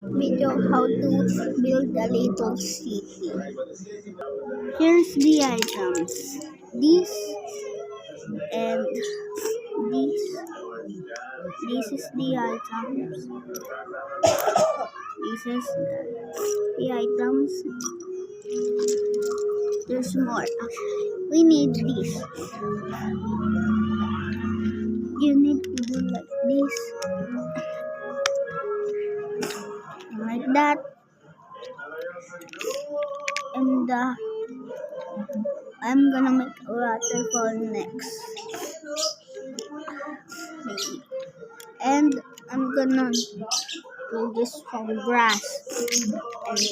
Video how to build a little city. Here's the items. This and this. This is the items. This is the items. There's more. We need this. You need to do like this. Like that. And I'm gonna make a waterfall next. Maybe. And I'm gonna do this from grass and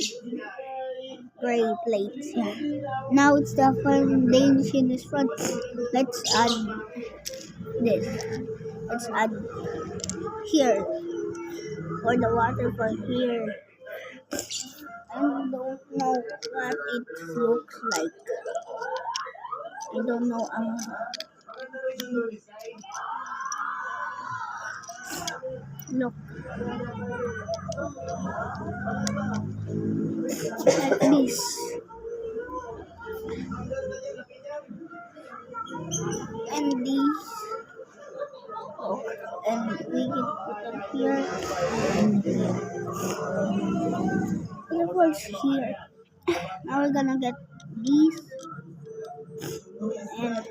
gray plates. Yeah. Now it's the foundation is front. Let's add this. Let's add here for the waterfall here. I don't know what it looks like. I don't know. Look like this. And these. Oh, and we can put them here. And waterfalls here. Now we're gonna get these and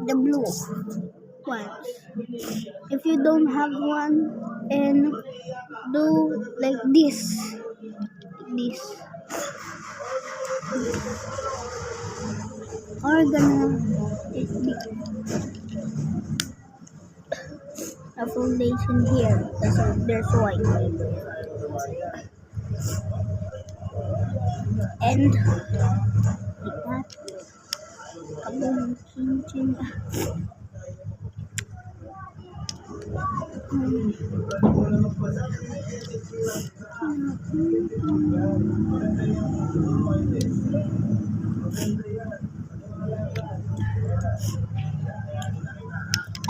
the blue ones. If you don't have one, and do like this, or gonna take the foundation here. There's white and like that. Kaboom, ching, ching.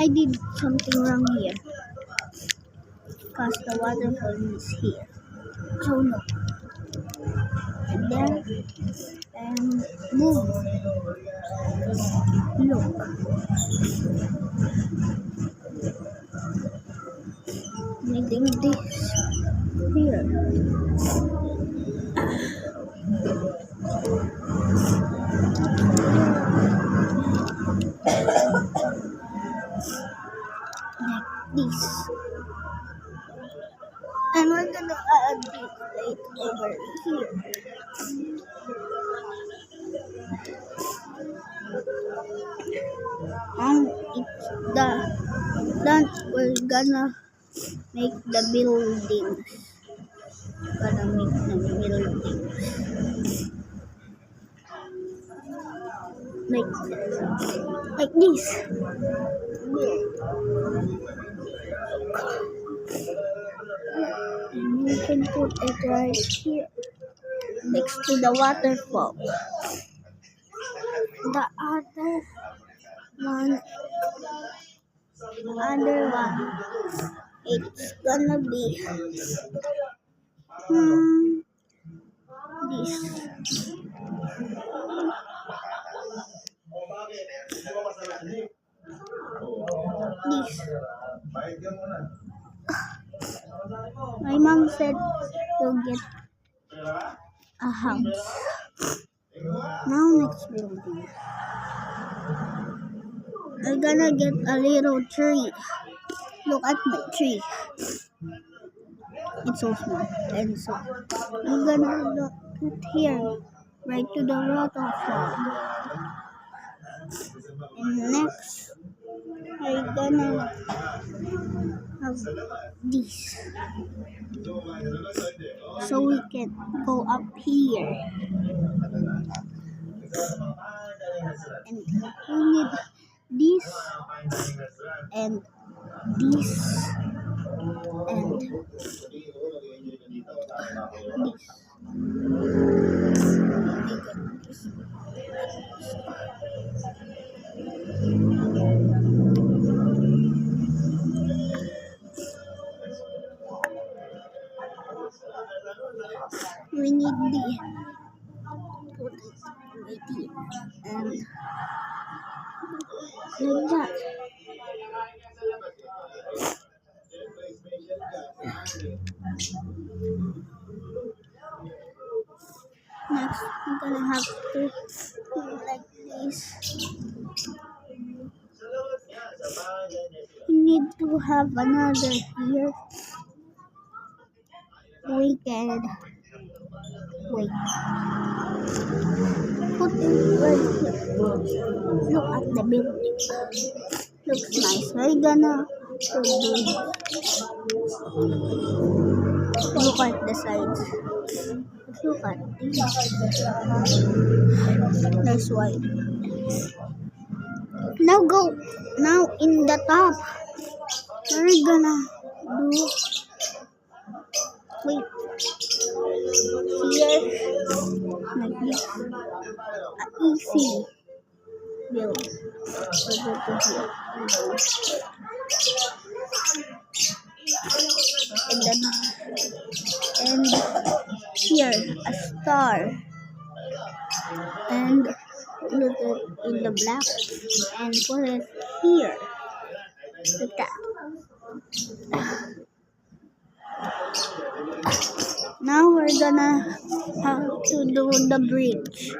I did something wrong here because the waterfall is here. So look, and there and move. Look, making this here. Like this. And we're gonna add this plate over here. And it's done. We're gonna make the buildings. Like this. And you can put it right here next to the waterfall. The other one, it's gonna be this. My mom said to get a house. Now next building. I'm gonna get a little tree. Look at my tree. It's so small and so I'm gonna look at here, right to the waterfall. And next I'm gonna have this. So we can go up here. And we need this and this and we need the put it right here and like that. Next, I'm gonna have to do like this. We need to have another here. We can wait. Put it right here. Look at the building. Looks nice. We're gonna do this. Look at the sides. Look at this. That's why. Now go. Now in the top. We're gonna do. Wait. Here. Like this. Easy build. We'll go to here. And then and here a star and put it in the black and put it here like that. Now we're gonna have to do the bridge.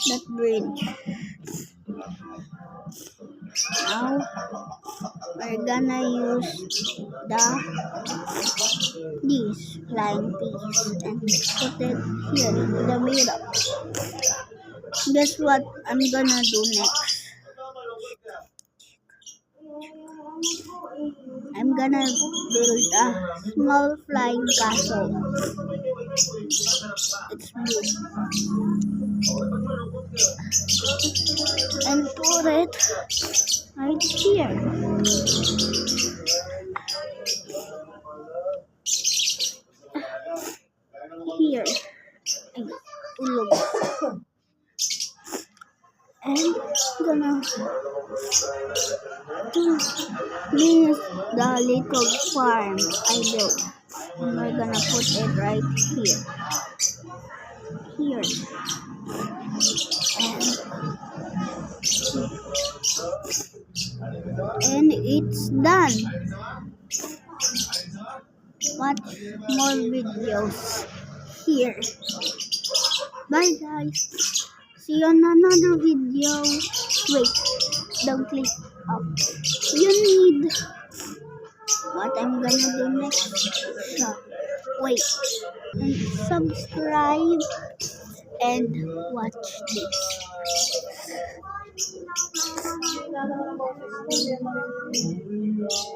That bridge. Now we're gonna use these flying piece and put it here in the middle. Guess what I'm gonna do next? I'm gonna build a small flying castle. It's blue. And put it right here. Here. Ay, ulog. And gonna do this the little farm I built. And we're gonna put it right here. Here. And it's done. Watch more videos here. Bye guys. See you on another video. Wait, don't click up. You need what I'm gonna do next. So, wait and subscribe and watch this.